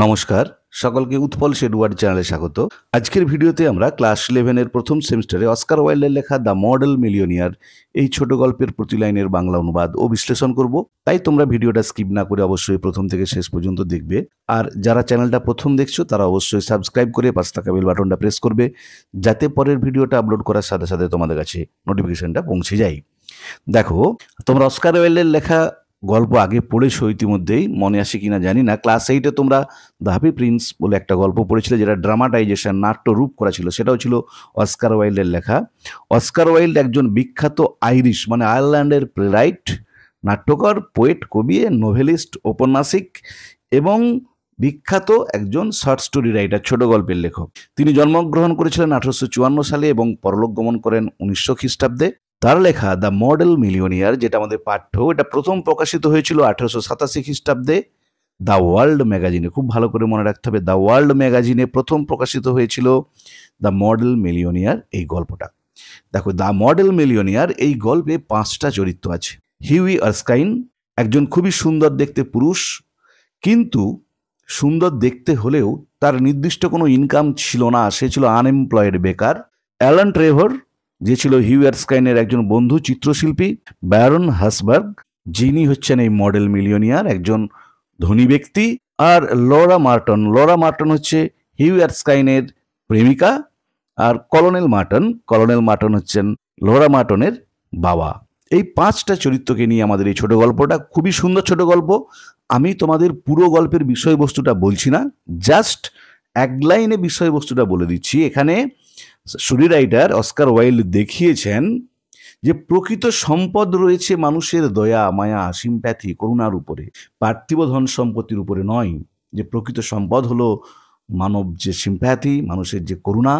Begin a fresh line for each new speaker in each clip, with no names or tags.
নমস্কার, সকলকে উৎপল শেডওয়ার্ড চ্যানেলে স্বাগত। আজকের ভিডিওতে আমরা ক্লাস 11 এর প্রথম সেমিস্টারে অস্কার ওয়াইল্ডের লেখা দ্য মডেল মিলিয়নিয়ার এই ছোট গল্পের প্রতি লাইনের বাংলা অনুবাদ ও বিশ্লেষণ করব। তাই তোমরা ভিডিওটা স্কিপ না করে অবশ্যই প্রথম থেকে শেষ পর্যন্ত দেখবে। আর যারা চ্যানেলটা প্রথম দেখছো তারা অবশ্যই সাবস্ক্রাইব করে পাশে থাকা বেল বাটনটা প্রেস করবে, যাতে পরের ভিডিওটা আপলোড করার সাথে সাথে তোমাদের কাছে নোটিফিকেশনটা পৌঁছে যায়। দেখো, তোমরা অস্কার ওয়াইল্ডের লেখা গল্প আগে পড়েছো ইতিমধ্যেই, মনে আসে কিনা জানি না। ক্লাস 8-এ তোমরা দ্য হ্যাপি প্রিন্স বলে একটা গল্প পড়েছিলে, যেটা ড্রামাটাইজেশন নাট্য রূপ করা ছিল, সেটাও ছিল অস্কার ওয়াইল্ডের লেখা। অস্কার ওয়াইল্ড একজন বিখ্যাত আইরিশ মানে আয়ারল্যান্ডের প্লেরাইট, নাট্যকার, পোয়েট, কবি, নোভেলিস্ট, ঔপন্যাসিক এবং বিখ্যাত একজন শর্ট স্টোরি রাইটার, ছোট গল্পের লেখক। তিনি জন্মগ্রহণ করেছিলেন 1854 সালে এবং পরলোক গমন করেন 1900 খ্রিস্টাব্দে। তার লেখা দ্য মডেল মিলিয়নিয়ার, যেটা আমাদের পাঠ্য, এটা প্রথম প্রকাশিত হয়েছিল 1887 খ্রিস্টাব্দে দ্য ওয়ার্ল্ড ম্যাগাজিনে। খুব ভালো করে মনে রাখতে হবে, দ্য ওয়ার্ল্ড ম্যাগাজিনে প্রথম প্রকাশিত হয়েছিল দ্য মডেল মিলিয়নিয়ার এই গল্পটা। দেখো, দ্য মডেল মিলিয়নিয়ার এই গল্পে 5টা চরিত্র আছে। হিউই আর্স্কাইন একজন খুবই সুন্দর দেখতে পুরুষ, কিন্তু সুন্দর দেখতে হলেও তার নির্দিষ্ট কোনো ইনকাম ছিল না, সে ছিল আনএমপ্লয়েড, বেকার। অ্যালান ট্রেভর, যে ছিল হিউ আর্স্কাইনের একজন বন্ধু, চিত্রশিল্পী। ব্যারন হাসবার্গ, যিনি হচ্ছেন এই মডেল মিলিয়নিয়ার, একজন ধনী ব্যক্তি। আর লরা মার্টন হচ্ছে হিউ আর্স্কাইনের প্রেমিকা। আর কলোনেল মার্টন হচ্ছেন লরা মার্টনের বাবা। এই 5টা চরিত্রকে নিয়ে আমাদের এই ছোট গল্পটা, খুবই সুন্দর ছোট গল্প। আমি তোমাদের পুরো গল্পের বিষয়বস্তুটা বলছি না, জাস্ট এক লাইনে বিষয়বস্তুটা বলে দিচ্ছি। এখানে স্টোরি রাইটার অস্কার ওয়াইল্ড দেখিয়েছেন যে প্রকৃত সম্পদ রয়েছে মানুষের দয়া, মায়া, সিম্প্যাথি, করুণার উপরে, পার্থিব ধন সম্পত্তির উপরে নয়। যে প্রকৃত সম্পদ হলো মানব যে সিম্প্যাথি, মানুষের যে করুণা,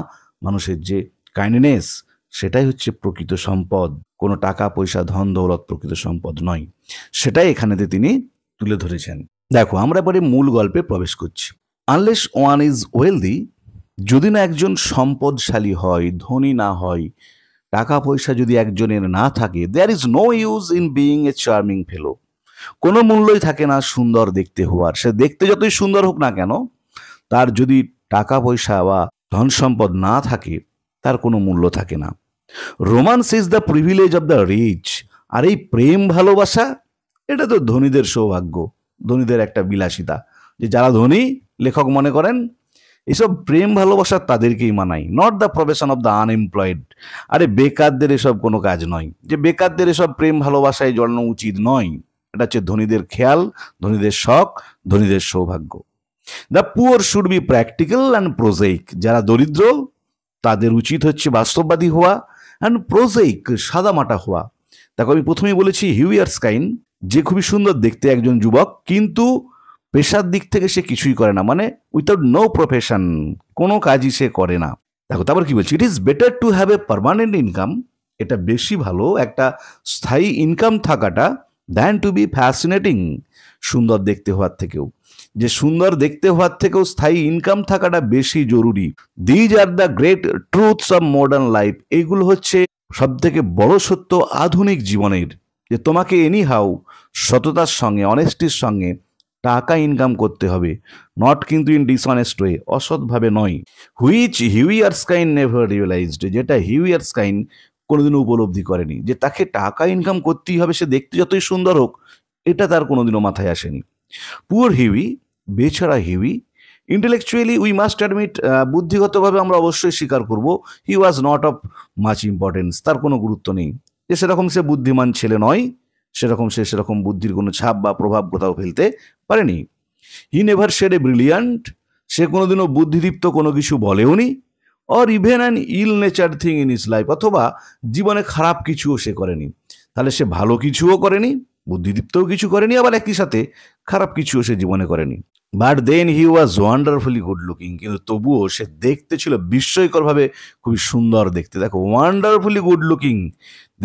মানুষের যে কাইন্ডনেস, সেটাই হচ্ছে প্রকৃত সম্পদ। কোনো টাকা পয়সা, ধন দৌলত প্রকৃত সম্পদ নয়। সেটাই এখানেতে তিনি তুলে ধরেছেন। দেখো, আমরা এবারে মূল গল্পে প্রবেশ করছি। আনলেস ওয়ান ইজ ওয়েলদি, যদি না একজন সম্পদশালী হয়, ধনী না হয়, টাকা পয়সা যদি একজনের না থাকে, there is no use in being a charming fellow, কোনো মূল্যই থাকে না সুন্দর দেখতে হওয়ার। সে দেখতে যতই সুন্দর হোক না কেন, তার যদি টাকা পয়সা বা ধন সম্পদ না থাকে, তার কোনো মূল্য থাকে না। Romance is the privilege of the rich, আর এই প্রেম ভালোবাসা, এটা তো ধনীদের সৌভাগ্য, ধনীদের একটা বিলাসিতা। যে যারা ধনী, লেখক মনে করেন এসব প্রেম ভালোবাসা তাদেরকেই মানায়, not the profession of the unemployed. আরে বেকারদের এসব কোনো কাজ নয়, যে বেকারদের এসব প্রেম ভালোবাসায় জড়ানো উচিত নয়। এটা হচ্ছে ধনীদের খেয়াল, ধনীদের শখ, ধনীদের সৌভাগ্য। The poor should be practical and prosaic, যারা দরিদ্র তাদের উচিত হচ্ছে বাস্তববাদী হওয়া, অ্যান্ড প্রোজাইক, সাদামাটা হওয়া। দেখো, আমি প্রথমেই বলেছি হিউ আর্স্কাইন যে খুবই সুন্দর দেখতে একজন যুবক, কিন্তু পেশার দিক থেকে সে কিছুই করে না, মানে উইথাউট নো প্রফেশন, কোনো কাজই সে করে না। দেখো, তারপর কি বলছি, it is better to have a permanent income, এটা বেশি ভালো একটা স্থায়ী ইনকাম থাকাটা, দ্যান টু বি ফ্যাসিনেটিং, সুন্দর দেখতে হওয়ার থেকেও। যে সুন্দর দেখতে হওয়ার থেকেও স্থায়ী ইনকাম থাকাটা বেশি জরুরি। These are the great truths of modern life, এইগুলো হচ্ছে সব থেকে বড় সত্য আধুনিক জীবনের। যে তোমাকে এনিহাউ সততার সঙ্গে, অনেস্টির সঙ্গে টাকা ইনকাম করতে হবে, নট কিন্তু ইন ডিসঅনেস্ট ওয়ে, অসৎভাবে নয়। হুইচ হিউই আর্স্কাইন নেভার রিয়েলাইজড, যেটা হিউই আর্স্কাইন কোনোদিনও উপলব্ধি করেনি, যে তাকে টাকা ইনকাম করতেই হবে, সে দেখতে যতই সুন্দর হোক, এটা তার কোনোদিনও মাথায় আসেনি। পুয়ার হিউই, বেচারা Hughie, intellectually we must admit, বুদ্ধিগতভাবে আমরা অবশ্যই স্বীকার করব, he was not of much importance, তার কোনো গুরুত্ব নেই। যে সেরকম সে বুদ্ধিমান ছেলে নয়, সেরকম বুদ্ধির কোনো ছাপ বা প্রভাব কোথাও ফেলতে পারেনি। He never said a brilliant, সে কোনোদিনও বুদ্ধিদীপ্ত কোনো কিছু বলেওনি। Or even an ill nature thing in his life, অথবা জীবনে খারাপ কিছুও সে করেনি। তাহলে সে ভালো কিছুও করেনি, বুদ্ধিদীপ্তও কিছু করেনি, আবার একই সাথে খারাপ কিছুও সে জীবনে করেনি। But then he was wonderfully good looking, কিন্তু তবুও সে দেখতে ছিল বিস্ময়করভাবে খুবই সুন্দর দেখতে। দেখো, ওয়ান্ডারফুলি গুড লুকিং,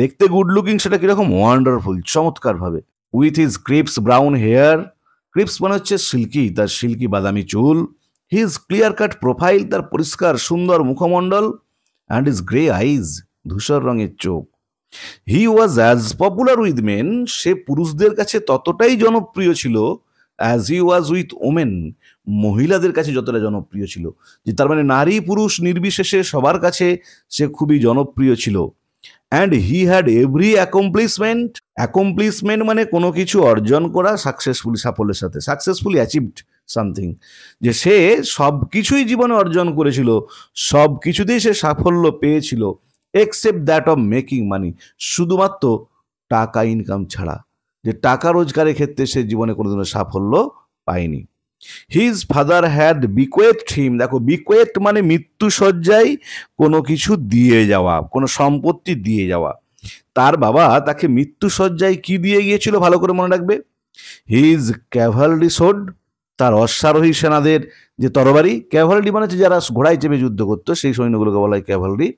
দেখতে গুড লুকিং, সেটা কিরকম, ওয়ান্ডারফুল, চমৎকারভাবে। With his crisp brown hair, crisp মানে হচ্ছে সিল্কি, তার সিল্কি বাদামি চুল। হিজ ক্লিয়ার কাট প্রোফাইল, তার পরিষ্কার সুন্দর মুখমণ্ডল। অ্যান্ড হিজ গ্রে আইজ, ধূসর রঙের চোখ। He was as popular with men, সে পুরুষদের কাছে ততটাই জনপ্রিয় ছিল, as he was with women, মহিলাদের কাছে যতটা জনপ্রিয় ছিল, যে তার মানে নারী পুরুষ নির্বিশেষে সবার কাছে সে খুবই জনপ্রিয় ছিল। And he had every accomplishment মানে কোনো কিছু অর্জন করা সাকসেসফুলি, সাফল্যের সাথে, সাকসেসফুলি অ্যাচিভড সামথিং, যে সে সব কিছুই জীবনে অর্জন করেছিল, সব কিছুতেই সে সাফল্য পেয়েছিল, এক্সেপ্ট দ্যাট অফ মেকিং মানি, শুধুমাত্র টাকা ইনকাম ছাড়া, যে টাকা রোজগারের ক্ষেত্রে সে জীবনে কোনোদিনও সাফল্য পায়নি। হিজ ফাদার হ্যাড বিকোয়েথড হিম, দেখো বিকোয়েথ মানে মৃত্যুশয্যায় কোনো কিছু দিয়ে যাওয়া, কোনো সম্পত্তি দিয়ে যাওয়া। তার বাবা তাকে মৃত্যুশয্যায় কি দিয়ে গিয়েছিল ভালো করে মনে রাখবে? হিজ ক্যাভালরি সোড, তার অশ্বারোহী সেনাদের যে তরবারি, ক্যাভালরি মানে হচ্ছে যারা ঘোড়ায় চেপে যুদ্ধ করতো, সেই সৈন্যগুলোকে বলা হয় ক্যাভালরি,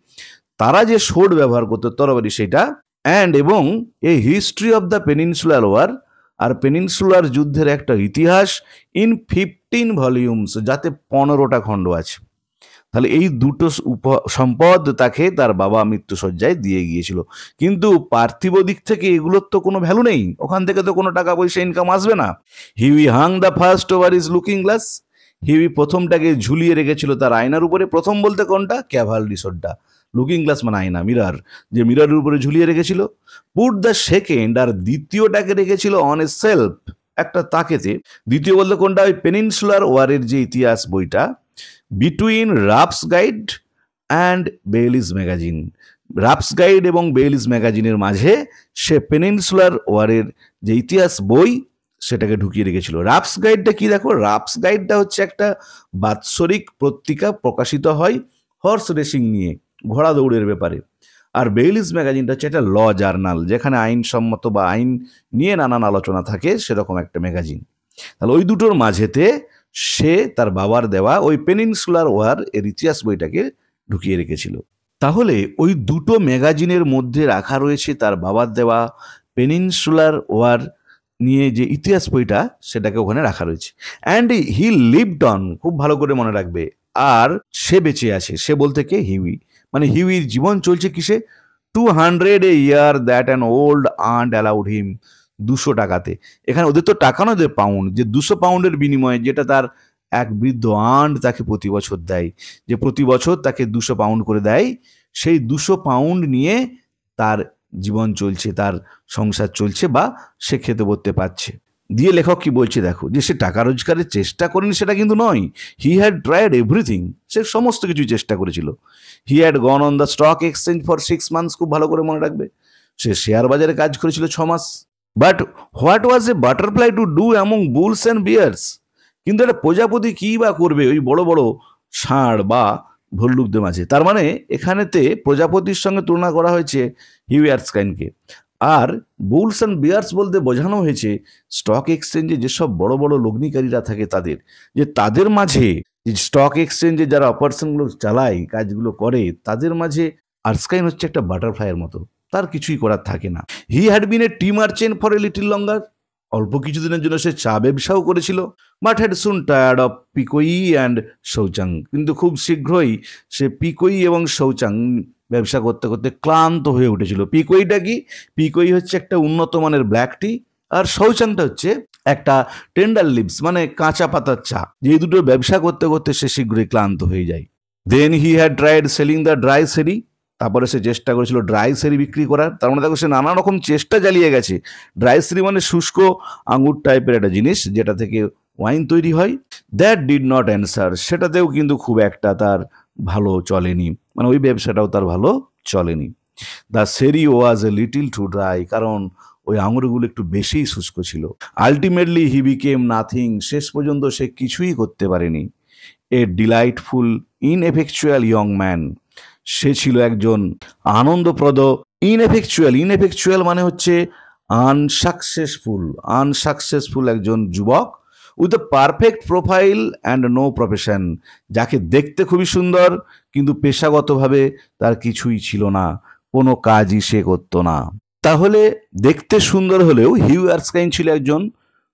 তারা যে সোড ব্যবহার করতো, তরবারি সেটা। অ্যান্ড এবং a history of the peninsular war, আর পেনিনসুলার যুদ্ধের একটা ইতিহাস, ইন 15 ভলিউমস, যাতে 15টা খণ্ড আছে। তাহলে এই দুটো সম্পদ তাকে তার বাবা মৃত্যুশয্যায় দিয়ে গিয়েছিল। কিন্তু পার্থিব দিক থেকে এগুলোর তো কোনো ভ্যালু নেই, ওখান থেকে তো কোনো টাকা পয়সা ইনকাম আসবে না। Hughie hung the first over his looking glass, Hughie প্রথমটাকে ঝুলিয়ে রেখেছিল তার আয়নার উপরে। প্রথম বলতে কোনটা? ক্যাভালরি সোডটা। লুকিং গ্লাস মানে আয়না, মিরার, যে মিরারের উপরে ঝুলিয়ে রেখেছিল। পুট দ্য সেকেন্ড, আর দ্বিতীয়টাকে রেখেছিল অন এ সেলফ, একটা তাকেতে। দ্বিতীয় বলতে কোনটা? ওই পেনিনসুলার ওয়ারের যে ইতিহাস বইটা, between Ruff's Guide and Bailey's magazine, Ruff's Guide এবং বেইলিস ম্যাগাজিনের মাঝে সে পেনিনসুলার ওয়ারের যে ইতিহাস বই সেটাকে ঢুকিয়ে রেখেছিল। রাফস গাইডটা কি? দেখো, রাফস গাইডটা হচ্ছে একটা বাৎসরিক পত্রিকা, প্রকাশিত হয় হর্স রেসিং নিয়ে, ঘোড়া দৌড়ের ব্যাপারে। আর বেইলিস ম্যাগাজিনটা হচ্ছে একটা ল জার্নাল, যেখানে আইনসম্মত বা আইন নিয়ে নানান আলোচনা থাকে, সেরকম একটা ম্যাগাজিন। তাহলে ওই দুটোর মাঝেতে সে তার বাবার দেওয়া ওই পেনিনসুলার ওয়ার এর ইতিহাস বইটাকে ঢুকিয়ে রেখেছিল। তাহলে ওই দুটো ম্যাগাজিনের মধ্যে রাখা রয়েছে তার বাবার দেওয়া পেনিনসুলার ওয়ার নিয়ে যে ইতিহাস বইটা, সেটাকে ওখানে রাখা রয়েছে। অ্যান্ড হি লিভড অন, খুব ভালো করে মনে রাখবে, আর সে বেঁচে আছে। সে বলতে কে? হিউই। মানে হিউইর জীবন চলছে কিসে? 200 a year that an old aunt allowed him, 200 টাকাতে। এখানে ওদের তো টাকা নয়, ওদের পাউন্ড, যে 200 পাউন্ডের বিনিময়ে যেটা তার এক বৃদ্ধ আন্ট তাকে প্রতি বছর দেয়, যে প্রতি বছর তাকে 200 পাউন্ড করে দেয়, সেই 200 পাউন্ড নিয়ে তার জীবন চলছে, তার সংসার চলছে, বা সে খেতে পড়তে পারছে। দিয়ে লেখক কি বলছে দেখো, যে সে টাকা রোজগারের চেষ্টা করেনি সেটা কিন্তু নয়। হি হ্যাড ট্রাইড এভরিথিং, সে সমস্ত কিছু চেষ্টা করেছিল। He had gone on the stock exchange for 6 months, খুব ভালো করে মনে রাখবে, সে শেয়ার বাজারে কাজ করেছিল 6 মাস। But what was a butterfly to do among bulls and bears, কিন্তু একটা প্রজাপতি কী বা করবে ওই বড় বড় ষাঁড় বা ভল্লুকদের মাঝে? তার মানে এখানেতে প্রজাপতির সঙ্গে তুলনা করা হয়েছে হিউ এরস্কাইনকে। আর বুলস অ্যান্ড বিয়ার্স বলতে বোঝানো হয়েছে স্টক এক্সচেঞ্জে যেসব বড় বড় লগ্নিকারীরা থাকে তাদের, যে তাদের মাঝে, যে স্টক এক্সচেঞ্জে যারা অপারেশনগুলো চালায়, কাজগুলো করে, তাদের মাঝে আর্সকাইন হচ্ছে একটা বাটারফ্লাইয়ের মতো, তার কিছুই করার থাকে না। He had been a tea merchant for a little longer, অল্প কিছুদিনের জন্য সে চা ব্যবসাও করেছিল। But had soon tired of pekoe and souchong, কিন্তু খুব শীঘ্রই সে পিকোই এবং শৌচাং ব্যবসা করতে করতে ক্লান্ত হয়ে উঠেছিল। পিকোইটা কি? পিকোই হচ্ছে একটা উন্নত মানের ব্ল্যাক টি, আর শৌচাংটা হচ্ছে একটা টেন্ডার লিভস মানে কাঁচা পাতার চা। যে দুটো ব্যবসা করতে করতে সে শীঘ্রই ক্লান্ত হয়ে যায়। Then he had tried selling the dry sherry, তারপরে সে চেষ্টা করেছিল ড্রাই সেরি বিক্রি করার। তার মানে দেখো, সে নানা রকম চেষ্টা চালিয়ে গেছে। ড্রাই সেরি মানে শুষ্ক আঙুর টাইপের একটা জিনিস, যেটা থেকে ওয়াইন তৈরি হয়। দ্যাট ডিড নট অ্যান্সার, সেটাতেও কিন্তু খুব একটা তার ভালো চলেনি, মানে ওই ব্যবসাটাও তার ভালো চলেনি। দ্য সেরি ওয়াজ এ লিটিল টু ড্রাই, কারণ ওই আঙুরগুলো একটু বেশিই শুষ্ক ছিল। আলটিমেটলি হি বিকেম নাথিং, শেষ পর্যন্ত সে কিছুই করতে পারেনি। A delightful ineffectual young man, সে ছিল একজন আনন্দপ্রদ, ইনএফেকচুয়াল মানে হচ্ছে আনসাকসেসফুল একজন যুবক, with a perfect profile and no profession, যাকে দেখতে খুবই সুন্দর কিন্তু পেশাগতভাবে তার কিছুই ছিল না, কোনো কাজই সে করতো না। তাহলে দেখতে সুন্দর হলেও হিউ এরস্কাইন ছিল একজন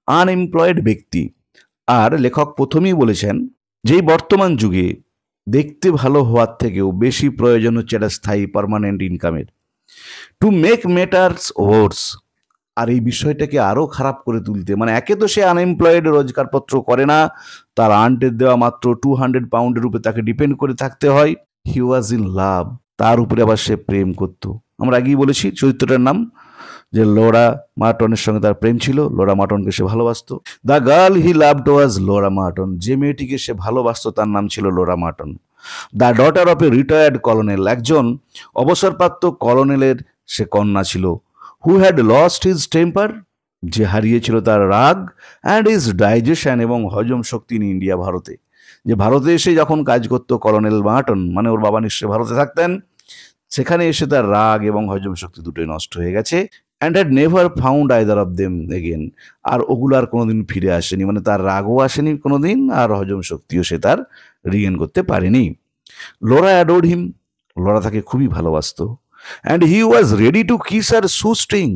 আনএমপ্লয়েড ব্যক্তি। আর লেখক প্রথমেই বলেছেন যে বর্তমান যুগে দেখতে ভালো হওয়ার থেকেও বেশি প্রয়োজন হচ্ছে একটা স্থায়ী পার্মানেন্ট ইনকামের। টু মেক ম্যাটার্স ওয়ার্স, আর এই বিষয়টাকে আরো খারাপ করে তুলতে, মানে একে তো সে আনএমপ্লয়েড, রোজগারপত্র করে না, তার আন্টের দেওয়া মাত্র 200 পাউন্ডের উপরে তাকে ডিপেন্ড করে থাকতে হয়। হি ওয়াজ ইন লাভ, তার উপরে আবার সে প্রেম করত। আমরা আগেই বলেছি চরিত্রটার নাম, যে লোরা মার্টনের সঙ্গে তার প্রেম ছিল, লোরা মার্টনকে সে ভালোবাসতো। The girl he loved was Laura Merton, যে মেয়েটিকে সে ভালোবাসতো তার নাম ছিল Laura Merton. The daughter of a retired colonel, একজন অবসরপ্রাপ্ত কলোনেলের সে কন্যা ছিল। Who had lost his temper, যে হারিয়েছিল তার রাগ, অ্যান্ড হিজ ডাইজেশন, এবং হজম শক্তি ইন ইন্ডিয়া, ভারতে। যে ভারতে এসে যখন কাজ করতো কলোনেল মার্টন, মানে ওর বাবা নিশ্চয়ই ভারতে থাকতেন, সেখানে এসে তার রাগ এবং হজম শক্তি দুটোই নষ্ট হয়ে গেছে। And had never found either of them again, আর ওগুলো আর কোনোদিন ফিরে আসেনি, মানে তার রাগও আসেনি কোনোদিন, আর হজম শক্তিও সে তার রিগেন করতে পারেনি। লোরা অ্যাডোর্ড হিম, লোরা তাকে খুবই ভালোবাসতো। And he was ready to kiss her shoestrings,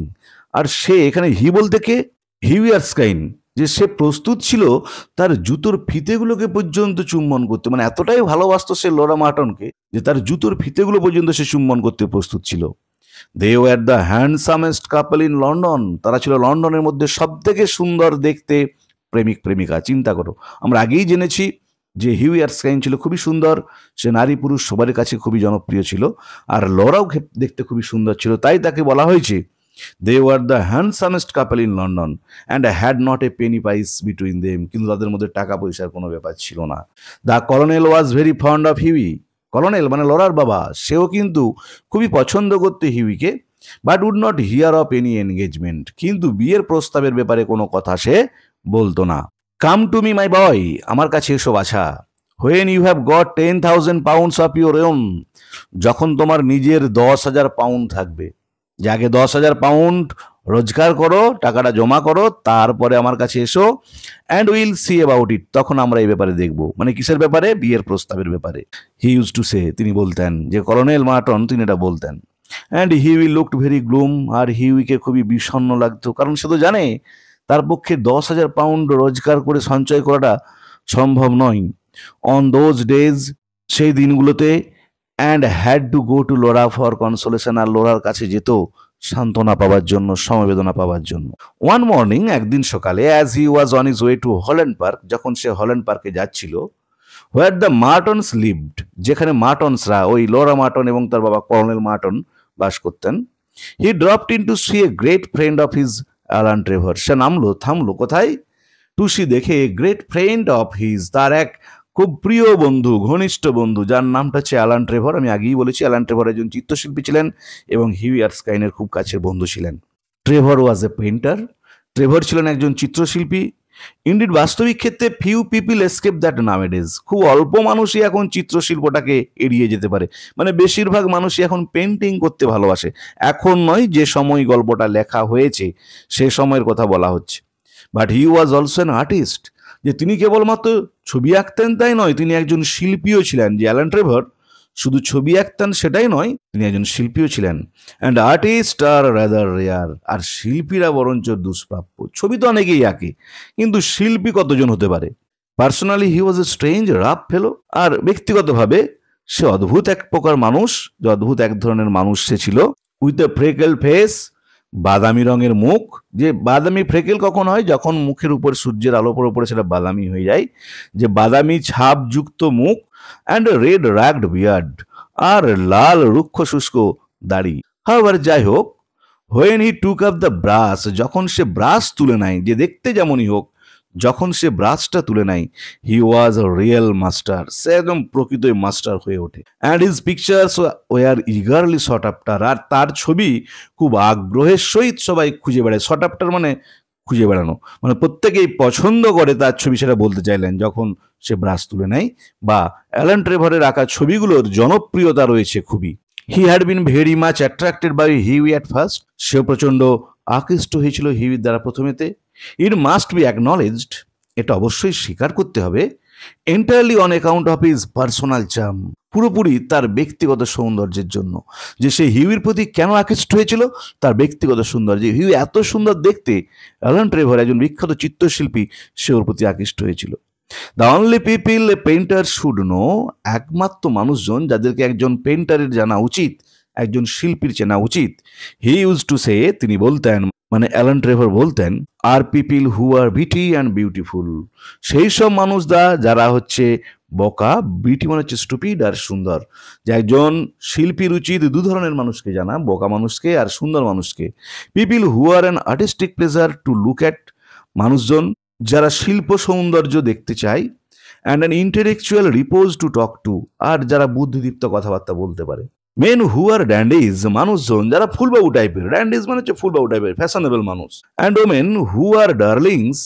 আর সে এখানে হি বলতে কে, হিউয়ারস্কাইন, যে সে প্রস্তুত ছিল তার জুতোর ফিতেগুলোকে পর্যন্ত চুম্বন করতে, মানে এতটাই ভালোবাসতো সে লোরা মার্টনকে যে তার জুতোর ফিতেগুলো পর্যন্ত সে চুম্বন করতে প্রস্তুত ছিল। They were the handsomest couple in London, তারা ছিল লন্ডনের মধ্যে সব থেকে সুন্দর দেখতে প্রেমিক প্রেমিকা। চিন্তা করো, আমরা আগেই জেনেছি যে হিউ এরস্কাইন ছিল খুবই সুন্দর, সে নারী পুরুষ সবার কাছে খুবই জনপ্রিয় ছিল, আর লরাও দেখতে খুবই সুন্দর ছিল, তাই তাকে বলা হয়েছে they were the handsomest couple in London and had not a penny piece between them, কিন্তু তাদের মধ্যে টাকা পয়সার কোনো ব্যাপার ছিল না। The colonel was very fond of Hughie, colonel মানে লরার বাবা, সেও কিন্তু খুবই পছন্দ করতে হিউইকে, but would not hear of any engagement, কিন্তু বিয়ের প্রস্তাবের ব্যাপারে কোনো কথা সে বলতো না। কাম টু মি মাই বয়, আমার কাছে এসো বাছা। When you have got 10,000 pounds of your own, যখন তোমার নিজের 10,000 পাউন্ড থাকবে, যে আগে 10,000 পাউন্ড রোজগার করো, টাকাটা জমা করো, তারপরে আমার কাছে এসো, and will see about it, তখন আমরা এই ব্যাপারে দেখবো। মানে কিসের ব্যাপারে? বিয়ের প্রস্তাবের ব্যাপারে। হি ইউজ টু সে, তিনি বলতেন, যে কলোনেল মার্টন তিনি এটা বলতেন। And Hughie looked very glum, আর হিউইকে খুবই বিষণ্ণ লাগতো, কারণ সে তো জানে তার পক্ষে 10,000 পাউন্ড রোজগার করে সঞ্চয় করাটা সম্ভব নয়। অন দোজ ডেজ, সেই দিনগুলোতে, and had to go to Laura for consolation, আর লোরার কাছে যেত সান্ত্বনা পাওয়ার জন্য, সমবেদনা পাওয়ার জন্য। ওয়ান মর্নিং, একদিন সকালে, as he was on his way to Holland Park, যখন সে হল্যান্ড পার্কে যাচ্ছিল, হোয়ার দ্য মার্টনস লিভড, যেখানে মার্টনসরা, ওই লোরা মার্টন এবং তার বাবা কর্নেল মার্টন বাস করতেন, he dropped in to see a great friend of his Alan Trevor, সে থামলো কোথায়? টু সি, দেখে, a great friend of his, তার এক খুব প্রিয় বন্ধু, ঘনিষ্ঠ বন্ধু, যার নামটা হচ্ছে অ্যালান ট্রেভর। আমি আগেই বলেছি অ্যালান ট্রেভর একজন চিত্রশিল্পী ছিলেন এবং হিউ এরস্কাইনের খুব কাছের বন্ধু ছিলেন। ট্রেভর ওয়াজ এ পেইন্টার, ট্রেভর ছিলেন একজন চিত্রশিল্পী। ইনডিড, বাস্তবিক ক্ষেত্রে ফিউ পিপল এসকেপ দ্যাট নাওএডেজ, খুব অল্প মানুষই এখন চিত্রশিল্পটাকে এড়িয়ে যেতে পারে, মানে বেশিরভাগ মানুষই এখন পেন্টিং করতে ভালোবাসে। এখন নয়, যে সময় গল্পটা লেখা হয়েছে সে সময়ের কথা বলা হচ্ছে। But he was also an artist, যে তিনি কেবলমাত্র ছবি আঁকতেন তাই নয়, তিনি একজন শিল্পীও ছিলেন। যে অ্যালান ট্রেভর শুধু ছবি আঁকতেন সেটাই নয়, তিনি একজন শিল্পীও ছিলেন। And artist are rather rare, আর শিল্পীরা বরঞ্চ দুষ্প্রাপ্য। ছবি তো অনেকেই আঁকে, কিন্তু শিল্পী কতজন হতে পারে? Personally he was a strange rough fellow, আর ব্যক্তিগতভাবে সে অদ্ভুত এক প্রকার মানুষ, যে অদ্ভুত এক ধরনের মানুষ সে ছিল। উইথ এ ফ্রেকেল ফেস, বাদামি রঙের মুখ, যে বাদামি ফ্রেকেল কখন হয়? যখন মুখের উপর সূর্যের আলো পড়ে সেটা বাদামি হয়ে যায়, যে বাদামি ছাপযুক্ত মুখ। অ্যান্ড রেড র্যাগড বিয়ার্ড, আর লাল রুক্ষ শুষ্ক দাড়ি। হাওয়ার, যাই হোক, when he took up the brush, যখন সে ব্রাশ তুলে নেয়, যে দেখতে যেমনই হোক, যখন সে ব্রাশটা তুলে নেয়, হি ওয়াজ আ রিয়েল মাস্টার, সে একদম প্রকৃতই মাস্টার হয়ে ওঠে। And his pictures were eagerly sought after, আর তার ছবি খুব আগ্রহের সহিত সবাই খুঁজে বেড়ায়। শট আফটার মানে খুঁজে বেড়ানো, মানে প্রত্যেকেই পছন্দ করে তার ছবি, সেটা বলতে চাইলেন যখন সে ব্রাশ তুলে নেয়। বা অ্যালান ট্রেভরের আঁকা ছবিগুলোর জনপ্রিয়তা রয়েছে খুবই। He had been very much attracted by Hughie at first, সেও প্রচণ্ড আকৃষ্ট হয়েছিল হিউইর দ্বারা প্রথমেতে। ইট মাস্ট বি অ্যাকনলেজড, এটা অবশ্যই স্বীকার করতে হবে, entirely on account of his personal charm, পুরোপুরি তার ব্যক্তিগত সৌন্দর্যের জন্য। যে সে হিউইর প্রতি কেন আকৃষ্ট হয়েছিল? তার ব্যক্তিগত সৌন্দর্য। হিউ এত সুন্দর দেখতে, অ্যালান ট্রেভর একজন বিখ্যাত চিত্রশিল্পী, সে ওর প্রতি আকৃষ্ট হয়েছিল। The only people A painter should know, একমাত্র মানুষজন যাদেরকে একজন পেইন্টারের জানা উচিত, একজন শিল্পীর চেনা উচিত। হি ইউজ টু সে, তিনি বলতেন, মানে অ্যালান ট্রেভর বলতেন, আর পিপিল হু আর বিটি অ্যান্ড বিউটিফুল, সেই সব মানুষরা যারা হচ্ছে বোকা, বিটি মানে হচ্ছে স্টুপিড আর সুন্দর। যে একজন শিল্পীর উচিত দু ধরনের মানুষকে জানা, বোকা মানুষকে আর সুন্দর মানুষকে। People who are an artistic pleasure to look at, মানুষজন যারা শিল্প সৌন্দর্য দেখতে চায়, and an intellectual repose to talk to, আর যারা বুদ্ধিদীপ্ত কথাবার্তা বলতে পারে। মেন হু আর ড্যান্ডিজ, মানুষজন যারা ফুলবাবু টাইপের, ড্যান্ডিজ মানে হচ্ছে ফুলবাবু টাইপের ফ্যাশনেবল মানুষ। And women who R Darlings,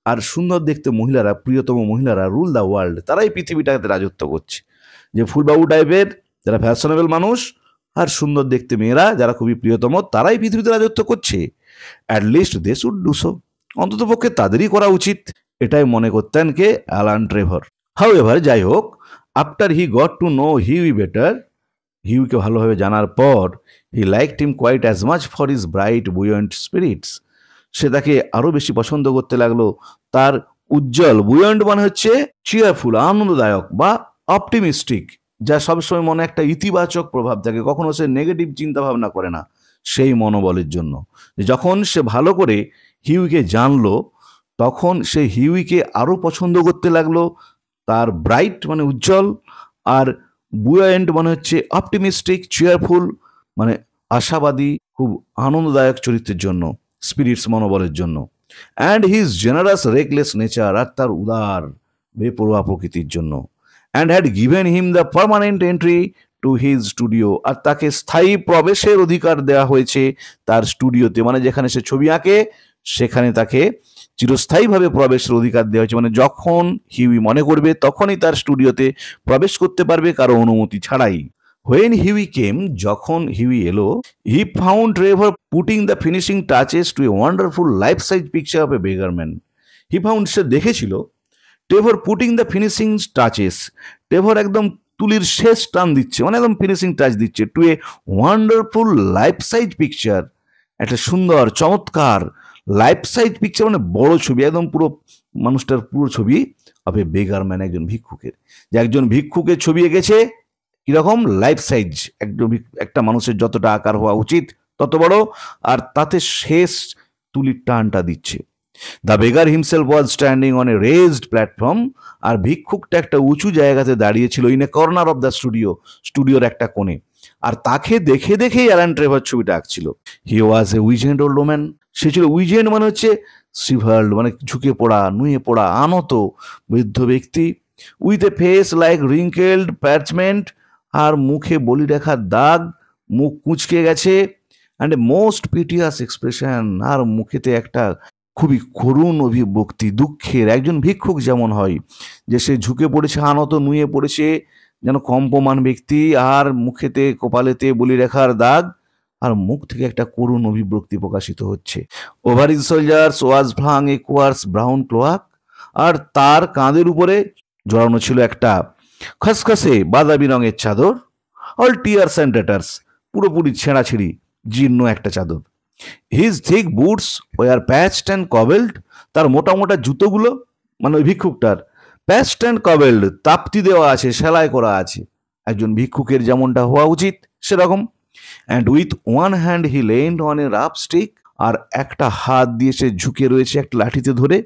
আর সুন্দর দেখতে মহিলারা, প্রিয়তম মহিলারা রুল দ্য ওয়ার্ল্ড, তারাই পৃথিবীটাকে রাজত্ব করছে। যে ফুলবাবু টাইপের যারা ফ্যাশনেবল মানুষ আর সুন্দর দেখতে মেয়েরা যারা খুবই প্রিয়তম, তারাই পৃথিবীতে রাজত্ব করছে। At least they should do so, অন্তত পক্ষে তাদেরই করা উচিত, এটাই মনে করতেন কে অ্যালান ট্রেভর। হাউএভার, যাই হোক, after he got to know Hughie better, হিউকে ভালোভাবে জানার পর, he liked him quite as much for his bright buoyant spirits, সে তাকে আরো বেশি পছন্দ করতে লাগলো তার উজ্জ্বল, বুয়েন্ট মানে হচ্ছে চিয়ারফুল, আনন্দদায়ক বা অপটিমিস্টিক, যা সবসময় মনে একটা ইতিবাচক প্রভাব থাকে, কখনো সে নেগেটিভ চিন্তা ভাবনা করে না, সেই মনোবলের জন্য। যখন সে ভালো করে হিউইকে জানলো, তখন সে হিউইকে আরো পছন্দ করতে লাগলো তার ব্রাইট মানে উজ্জ্বল, আর বুয়েন্ট মানে হচ্ছে অপটিমিস্টিক, চিয়ারফুল মানে আশাবাদী, খুব আনন্দদায়ক চরিত্রের জন্য, স্পিরিটস মনোবলের জন্য। And his generous reckless nature, আর তার উদার বেপরোয়া প্রকৃতির জন্য। And had given him the permanent entry to his studio, আর তাকে স্থায়ী প্রবেশের অধিকার দেওয়া হয়েছে তার স্টুডিওতে, মানে যেখানে সে ছবি আঁকে সেখানে তাকে চিরস্থায়ীভাবে প্রবেশের অধিকার দেওয়া হয়েছে, মানে যখন হিউই মনে করবে তখনই তার স্টুডিওতে প্রবেশ করতে পারবে কারো অনুমতি ছাড়াই। When Huey came, যখন হিউই এলো, he found Trevor putting the finishing touches to a wonderful life-size picture of a beggar man. He found, সে দেখেছিল, Trevor putting the finishing touches, Trevor একদম তুলির শেষ টান দিচ্ছে, মানে একদম ফিনিশিং টাচ দিচ্ছে, to a wonderful life size picture, একটা সুন্দর চমৎকার লাইফ সাইজ পিকচার মানে বড় ছবি, একদম পুরো মানুষটার পুরো ছবি, অফ এ বেগার ম্যান, একজন ভিক্ষুকের, যে একজন ভিক্ষুকের ছবি এঁকেছে কিরকম লাইফ সাইজ, একদম একটা মানুষের যতটা আকার হওয়া উচিত তত বড়, আর তাতে শেষ তুলির টানটা দিচ্ছে। The beggar himself was standing on a raised platform, আর ভিক্ষুকটা একটা উঁচু জায়গাতে দাঁড়িয়েছিল, in a corner of the studio, স্টুডিওর একটা কোণে, আর তাকে দেখে দেখেই অ্যালান ট্রেভর ছবিটা আঁকছিল। হি ওয়াজ এ উইজেন্ড ওল্ড ওম্যান, সে ছিল উইজেন্ড মানে হচ্ছে শিভার্ড মানে ঝুঁকে পড়া, নুয়ে পড়া, আনত বৃদ্ধ ব্যক্তি, উইথ এ ফেস লাইক রিঙ্কেলড প্যাচমেন্ট, আর মুখে বলি রেখার দাগ, মুখ কুঁচকে গেছে, অ্যান্ড এ মোস্ট পিটিয়াস এক্সপ্রেশন, আর মুখেতে একটা খুবই করুণ অভিব্যক্তি, দুঃখের, একজন ভিক্ষুক যেমন হয়, যে সে ঝুঁকে পড়েছে, আনত নুয়ে পড়েছে, যেন কম্পমান ব্যক্তি, আর মুখেতে কপালেতে বলি রেখার দাগ, আর মুখ থেকে একটা করুণ অভিব্যক্তি প্রকাশিত হচ্ছে। ওভার হিজ সোলজার্স ওয়াজ ফ্লাং এ কোয়ার্স ব্রাউন ক্লোয়াক, আর তার কাঁধের উপরে জড়ানো ছিল একটা খসখসে বাদামি রঙের চাদর, অল টিয়ার্স অ্যান্ড টেটার্স, পুরোপুরি ছেঁড়াছিঁড়ি জীর্ণ একটা চাদর। His thick boots were patched and cobbled, তার মোটা মোটা জুতোগুলো মানে ওই ভিক্ষুকটার প্যাচড অ্যান্ড কবেল্ড, তাপ্তি দেওয়া আছে, সেলাই করা আছে, একজন ভিক্ষুকের যেমনটা হওয়া উচিত সেরকম। And with one hand he leaned on a rough stick, আর একটা হাত দিয়ে সে ঝুঁকে রয়েছে একটা লাঠিতে ধরে,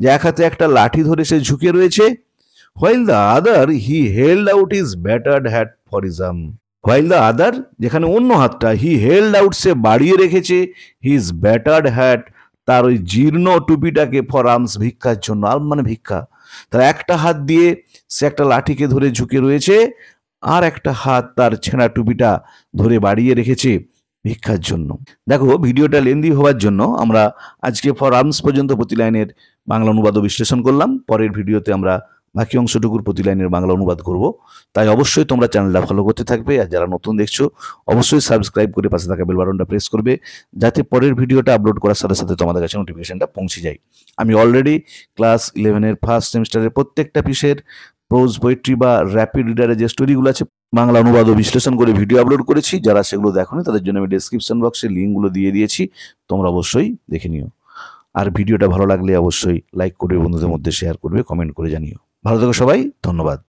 যে এক হাতে একটা লাঠি ধরে সে ঝুঁকে রয়েছে। while the other he held out his battered hat for his arm, while the other যেখানে অন্য হাতটা he held out সে বাড়িয়ে রেখেছে his battered hat তার ওই জীর্ণ টুপিটাকে for arms ভিক্ষার জন্য, আর্ম মানে ভিক্ষা, তার একটা হাত দিয়ে সে একটা লাঠিকে ধরে ঝুঁকে রয়েছে, আর একটা হাত তার ছেঁড়া টুপিটা ধরে বাড়িয়ে রেখেছে ভিক্ষার জন্য। দেখো ভিডিওটা লেন্দি হওয়ার জন্য আমরা আজকে ফর আর্মস পর্যন্ত প্রতি লাইনের বাংলা অনুবাদ বিশ্লেষণ করলাম, পরের ভিডিওতে আমরা বাকি অংশটুকুর প্রতি লাইনের বাংলা অনুবাদ করব। তাই অবশ্যই তোমরা চ্যানেলটা ফলো করতে থাকবে, আর যারা নতুন দেখছো অবশ্যই সাবস্ক্রাইব করে পাশে থাকা বেল বাটনটা প্রেস করবে, যাতে পরের ভিডিওটা আপলোড করার সাথে সাথে তোমাদের কাছে নোটিফিকেশনটা পৌঁছে যায়। আমি অলরেডি ক্লাস 11-এর ফার্স্ট সেমিস্টারের প্রত্যেকটা পিসের প্রোজ পোয়েট্রি বা র্যাপিড রিডারের যে স্টোরিগুলো আছে বাংলা অনুবাদ ও বিশ্লেষণ করে ভিডিও আপলোড করেছি, যারা সেগুলো দেখোনি তাদের জন্য আমি ডেসক্রিপশন বক্সে লিঙ্কগুলো দিয়ে দিয়েছি, তোমরা অবশ্যই দেখে নিও। আর ভিডিওটা ভালো লাগলে অবশ্যই লাইক করবে, বন্ধুদের মধ্যে শেয়ার করবে, কমেন্ট করে জানিও। ভালো থেকো সবাই, ধন্যবাদ।